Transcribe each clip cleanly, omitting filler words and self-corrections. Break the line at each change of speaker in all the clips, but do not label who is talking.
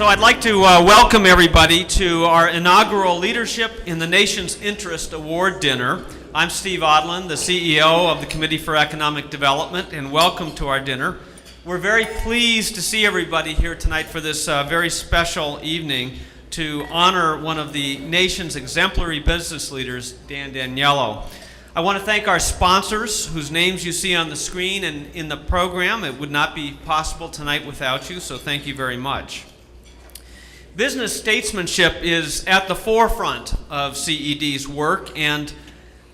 I'd like to welcome everybody to our inaugural Leadership in the Nation's Interest Award Dinner. I'm Steve Odland, the CEO of the Committee for Economic Development, and welcome to our dinner. We're very pleased to see everybody here tonight for this very special evening to honor one of the nation's exemplary business leaders, Dan Daniello. I want to thank our sponsors, whose names you see on the screen and in the program. It would not be possible tonight without you, so thank you very much. Business statesmanship is at the forefront of CED's work and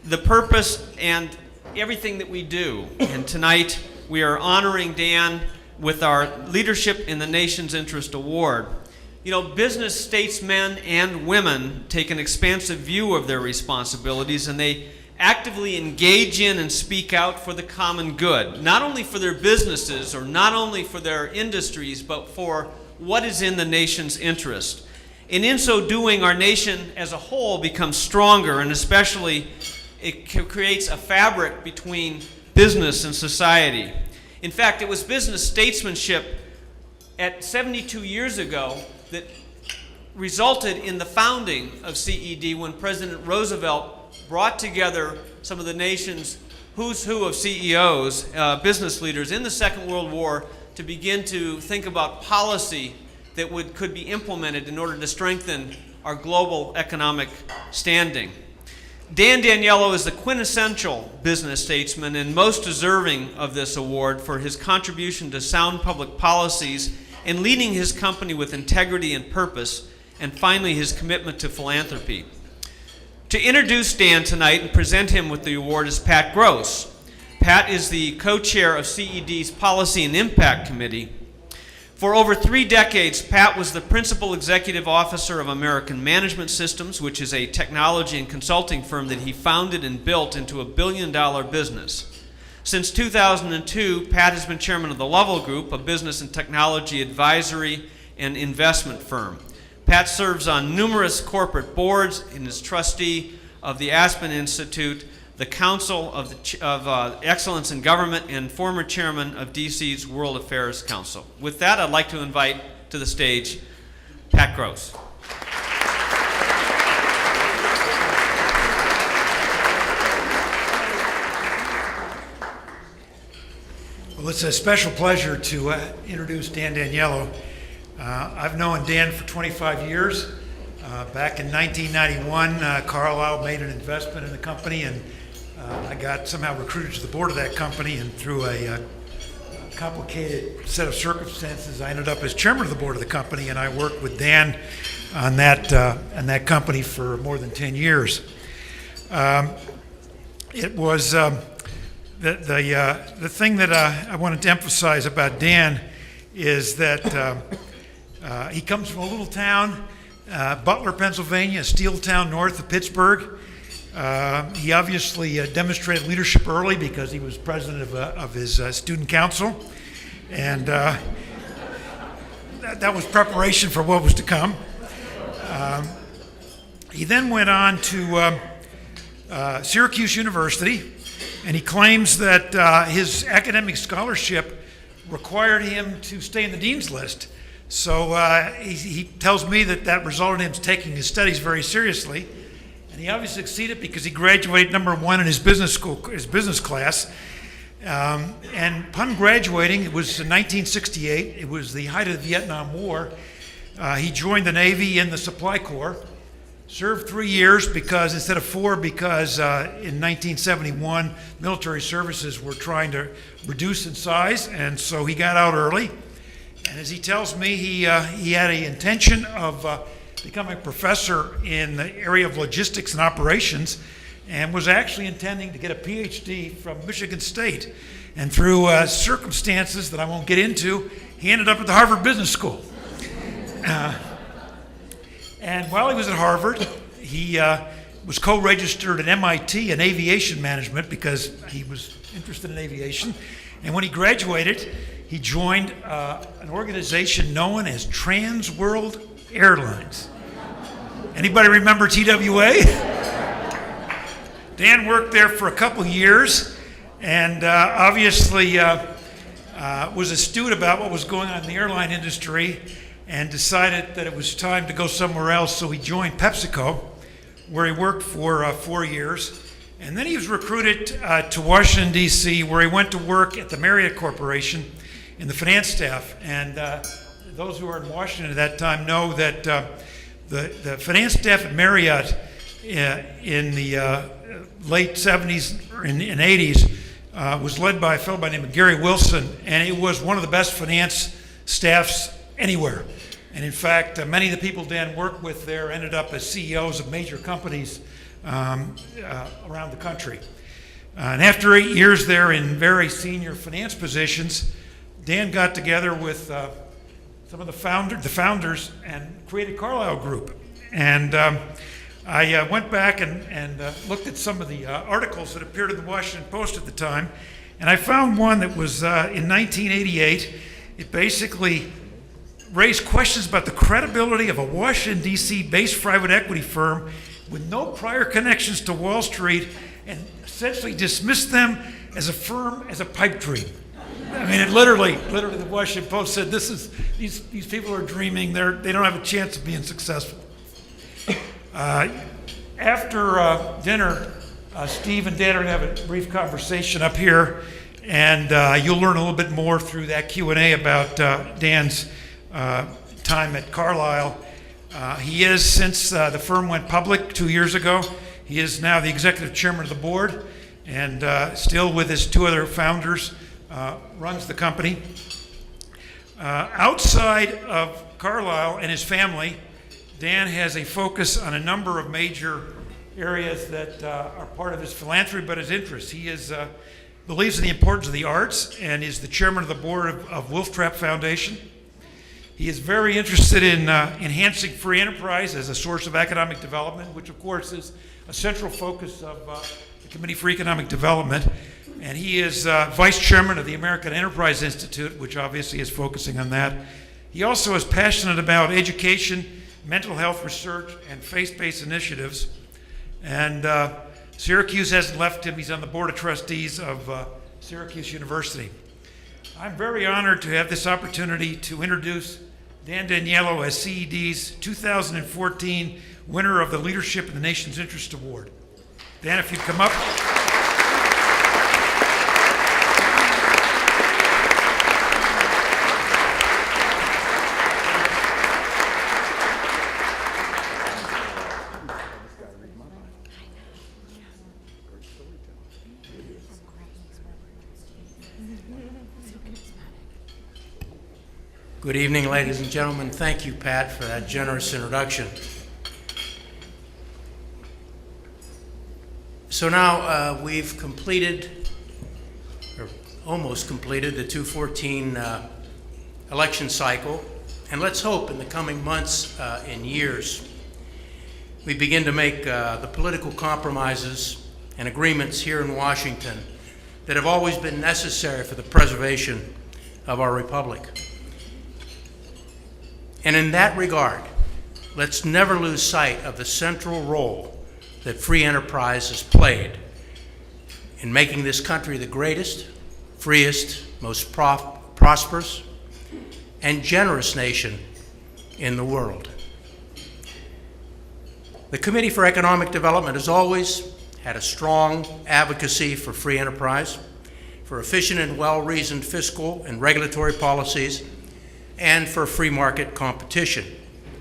the purpose and everything that we do. And tonight we are honoring Dan with our Leadership in the Nation's Interest Award. You know, business statesmen and women take an expansive view of their responsibilities, and they actively engage in and speak out for the common good, not only for their businesses or not only for their industries, but for what is in the nation's interest. And in so doing, our nation as a whole becomes stronger, and especially it creates a fabric between business and society. In fact, it was business statesmanship at 72 years ago that resulted in the founding of CED when President Roosevelt brought together some of the nation's who's who of CEOs, business leaders in the Second World War to begin to think about policy that could be implemented in order to strengthen our global economic standing. Dan Daniello is the quintessential business statesman and most deserving of this award for his contribution to sound public policies and leading his company with integrity and purpose, and finally his commitment to philanthropy. To introduce Dan tonight and present him with the award is Pat Gross. Pat is the co-chair of CED's Policy and Impact Committee. For over 3 decades, Pat was the principal executive officer of American Management Systems, which is a technology and consulting firm that he founded and built into a billion-dollar business. Since 2002, Pat has been chairman of the Lovell Group, a business and technology advisory and investment firm. Pat serves on numerous corporate boards and is trustee of the Aspen Institute, the Council of Excellence in Government, and former chairman of DC's World Affairs Council. With that, I'd like to invite to the stage Pat Gross.
Well, it's a special pleasure to introduce Dan Daniello. I've known Dan for 25 years. Back in 1991, Carlyle made an investment in the company, and I got somehow recruited to the board of that company, and through a complicated set of circumstances, I ended up as chairman of the board of the company, and I worked with Dan on that company for more than 10 years. It was the thing that I wanted to emphasize about Dan is that he comes from a little town, Butler, Pennsylvania, a steel town north of Pittsburgh. He obviously demonstrated leadership early because he was president of his student council, and that was preparation for what was to come. He then went on to Syracuse University, and he claims that his academic scholarship required him to stay in the dean's list. So he tells me that resulted in him taking his studies very seriously, and he obviously succeeded because he graduated number 1 in his business class. And upon graduating, it was in 1968. It was the height of the Vietnam War. He joined the Navy in the Supply Corps, served 3 years because instead of 4, because in 1971 military services were trying to reduce in size, and so he got out early. And as he tells me, he had an intention of becoming a professor in the area of logistics and operations, and was actually intending to get a PhD from Michigan State. And through circumstances that I won't get into, he ended up at the Harvard Business School. And while he was at Harvard, he was co-registered at MIT in aviation management because he was interested in aviation. And when he graduated, he joined an organization known as Trans World Airlines. Anybody remember TWA? Dan worked there for a couple years, and obviously was astute about what was going on in the airline industry. and decided that it was time to go somewhere else, so he joined PepsiCo, where he worked for 4 years. And then he was recruited to Washington, D.C., where he went to work at the Marriott Corporation in the finance staff. And those who were in Washington at that time know that the finance staff at Marriott in the late 70s and 80s was led by a fellow by the name of Gary Wilson, and it was one of the best finance staffs anywhere. And in fact, many of the people Dan worked with there ended up as CEOs of major companies around the country. And after 8 years there in very senior finance positions, Dan got together with some of the founders and created Carlyle Group. And I went back and looked at some of the articles that appeared in the Washington Post at the time, and I found one that was in 1988. It basically raised questions about the credibility of a Washington, D.C. based private equity firm with no prior connections to Wall Street, and essentially dismissed them as a firm, as a pipe dream. I mean, it literally, the Washington Post said, these people are dreaming, they don't have a chance of being successful. After dinner, Steve and Dan are going to have a brief conversation up here, and you'll learn a little bit more through that Q&A about Dan's time at Carlyle. He is, since the firm went public 2 years ago, he is now the executive chairman of the board, and still with his two other founders, runs the company. Outside of Carlyle and his family, Dan has a focus on a number of major areas that are part of his philanthropy, but his interests. He believes in the importance of the arts and is the chairman of the board of Wolf Trap Foundation. He is very interested in enhancing free enterprise as a source of economic development, which of course is a central focus of the Committee for Economic Development. And he is vice chairman of the American Enterprise Institute, which obviously is focusing on that. He also is passionate about education, mental health research, and faith-based initiatives. And Syracuse hasn't left him. He's on the board of trustees of Syracuse University. I'm very honored to have this opportunity to introduce Dan Daniello as CED's 2014 winner of the Leadership in the Nation's Interest Award. Dan, if you'd come up.
Good evening, ladies and gentlemen. Thank you, Pat, for that generous introduction. So now we've completed, or almost completed, the 2014 election cycle, and let's hope in the coming months and years we begin to make the political compromises and agreements here in Washington that have always been necessary for the preservation of our republic. And in that regard, let's never lose sight of the central role that free enterprise has played in making this country the greatest, freest, most prosperous, and generous nation in the world. The Committee for Economic Development has always had a strong advocacy for free enterprise, for efficient and well-reasoned fiscal and regulatory policies, and for free market competition.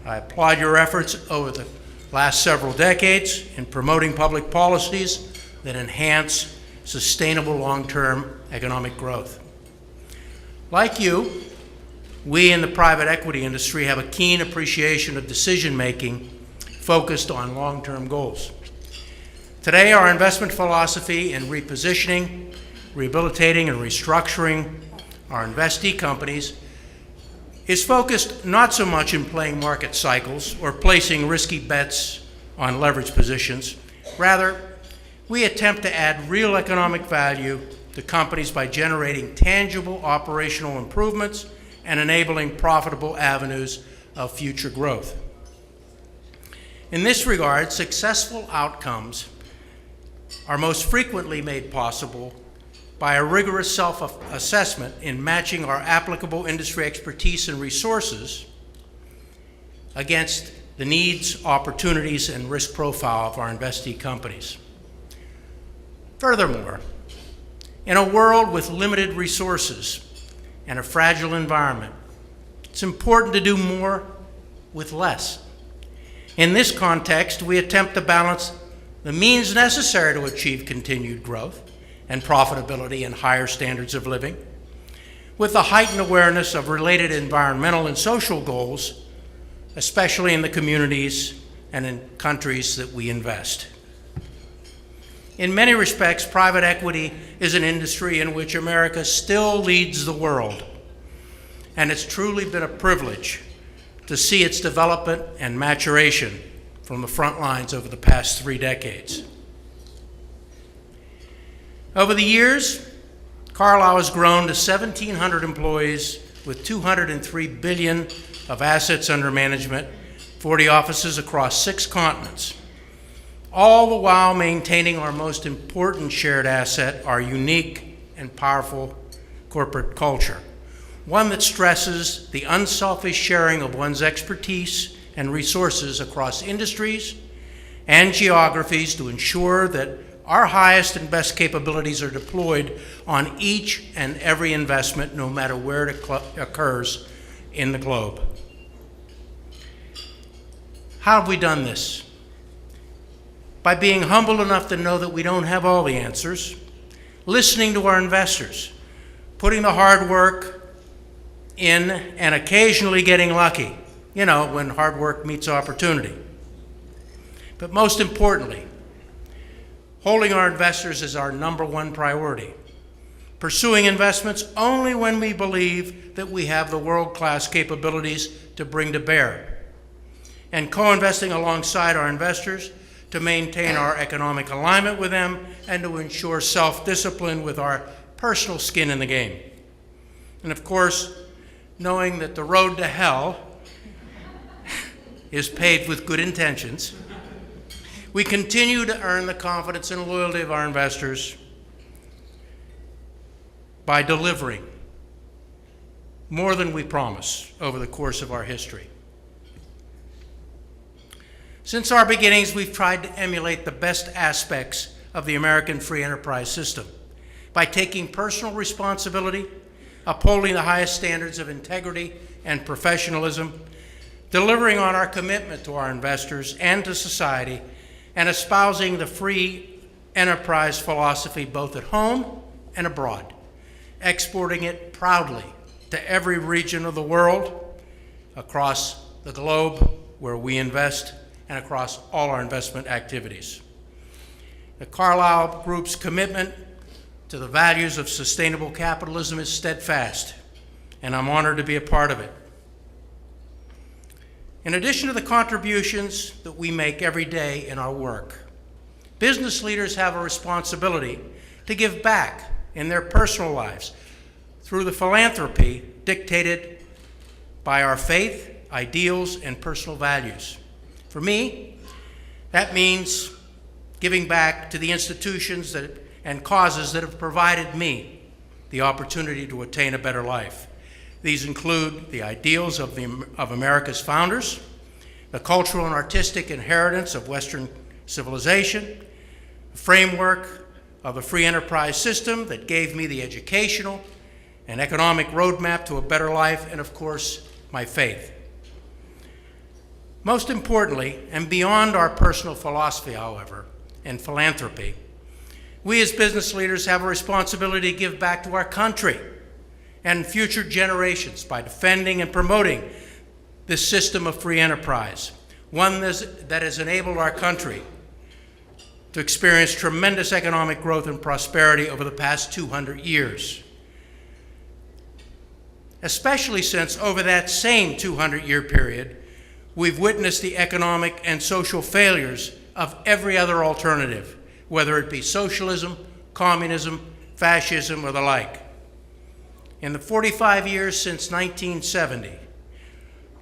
I applaud your efforts over the last several decades in promoting public policies that enhance sustainable long-term economic growth. Like you, we in the private equity industry have a keen appreciation of decision-making focused on long-term goals. Today, our investment philosophy in repositioning, rehabilitating, and restructuring our investee companies is focused not so much in playing market cycles or placing risky bets on leverage positions. Rather, we attempt to add real economic value to companies by generating tangible operational improvements and enabling profitable avenues of future growth. In this regard, successful outcomes are most frequently made possible by a rigorous self-assessment in matching our applicable industry expertise and resources against the needs, opportunities, and risk profile of our investee companies. Furthermore, in a world with limited resources and a fragile environment, it's important to do more with less. In this context, we attempt to balance the means necessary to achieve continued growth and profitability and higher standards of living with the heightened awareness of related environmental and social goals, especially in the communities and in countries that we invest. In many respects, private equity is an industry in which America still leads the world, and it's truly been a privilege to see its development and maturation from the front lines over the past 3 decades. Over the years, Carlyle has grown to 1,700 employees with $203 billion of assets under management, 40 offices across 6 continents, all the while maintaining our most important shared asset, our unique and powerful corporate culture, one that stresses the unselfish sharing of one's expertise and resources across industries and geographies to ensure that our highest and best capabilities are deployed on each and every investment, no matter where it occurs in the globe. How have we done this? By being humble enough to know that we don't have all the answers, listening to our investors, putting the hard work in, and occasionally getting lucky, when hard work meets opportunity. But most importantly, holding our investors as our #1 priority, pursuing investments only when we believe that we have the world-class capabilities to bring to bear, and co-investing alongside our investors to maintain our economic alignment with them and to ensure self-discipline with our personal skin in the game. And of course, knowing that the road to hell is paved with good intentions, we continue to earn the confidence and loyalty of our investors by delivering more than we promise over the course of our history. Since our beginnings, we've tried to emulate the best aspects of the American free enterprise system by taking personal responsibility, upholding the highest standards of integrity and professionalism, delivering on our commitment to our investors and to society, and espousing the free enterprise philosophy both at home and abroad, exporting it proudly to every region of the world, across the globe where we invest, and across all our investment activities. The Carlyle Group's commitment to the values of sustainable capitalism is steadfast, and I'm honored to be a part of it. In addition to the contributions that we make every day in our work, business leaders have a responsibility to give back in their personal lives through the philanthropy dictated by our faith, ideals, and personal values. For me, that means giving back to the institutions and causes that have provided me the opportunity to attain a better life. These include the ideals of America's founders, the cultural and artistic inheritance of Western civilization, the framework of the free enterprise system that gave me the educational and economic roadmap to a better life, and of course, my faith. Most importantly, and beyond our personal philosophy, however, and philanthropy, we as business leaders have a responsibility to give back to our country and future generations by defending and promoting this system of free enterprise, one that has enabled our country to experience tremendous economic growth and prosperity over the past 200 years. Especially since over that same 200-year period, we've witnessed the economic and social failures of every other alternative, whether it be socialism, communism, fascism, or the like. In the 45 years since 1970,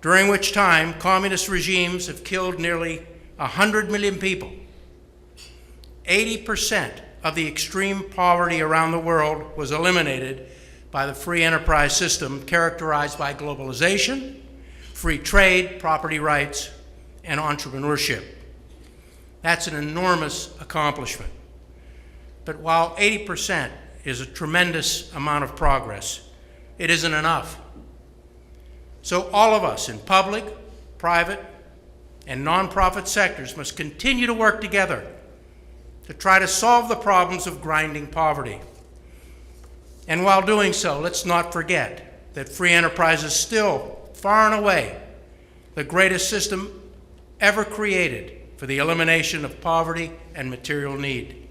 during which time communist regimes have killed nearly 100 million people, 80% of the extreme poverty around the world was eliminated by the free enterprise system characterized by globalization, free trade, property rights, and entrepreneurship. That's an enormous accomplishment. But while 80% is a tremendous amount of progress, it isn't enough. So all of us in public, private, and nonprofit sectors must continue to work together to try to solve the problems of grinding poverty. And while doing so, let's not forget that free enterprise is still far and away the greatest system ever created for the elimination of poverty and material need.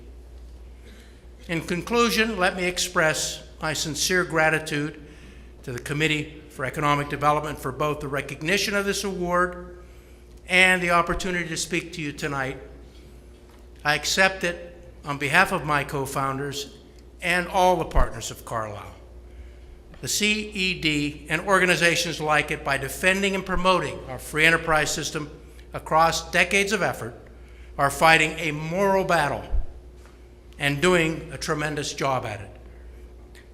In conclusion, let me express my sincere gratitude to the Committee for Economic Development for both the recognition of this award and the opportunity to speak to you tonight. I accept it on behalf of my co-founders and all the partners of Carlyle, the CED, and organizations like it, by defending and promoting our free enterprise system across decades of effort, are fighting a moral battle and doing a tremendous job at it.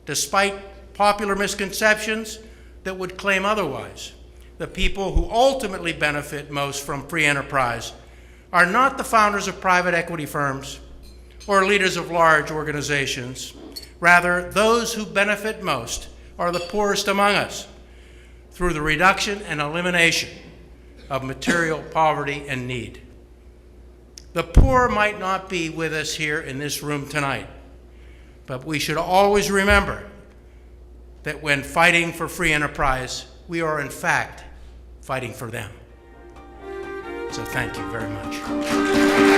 Despite popular misconceptions that would claim otherwise, the people who ultimately benefit most from free enterprise are not the founders of private equity firms or leaders of large organizations. Rather, those who benefit most are the poorest among us through the reduction and elimination of material poverty and need. The poor might not be with us here in this room tonight, but we should always remember that when fighting for free enterprise, we are in fact fighting for them. So thank you very much.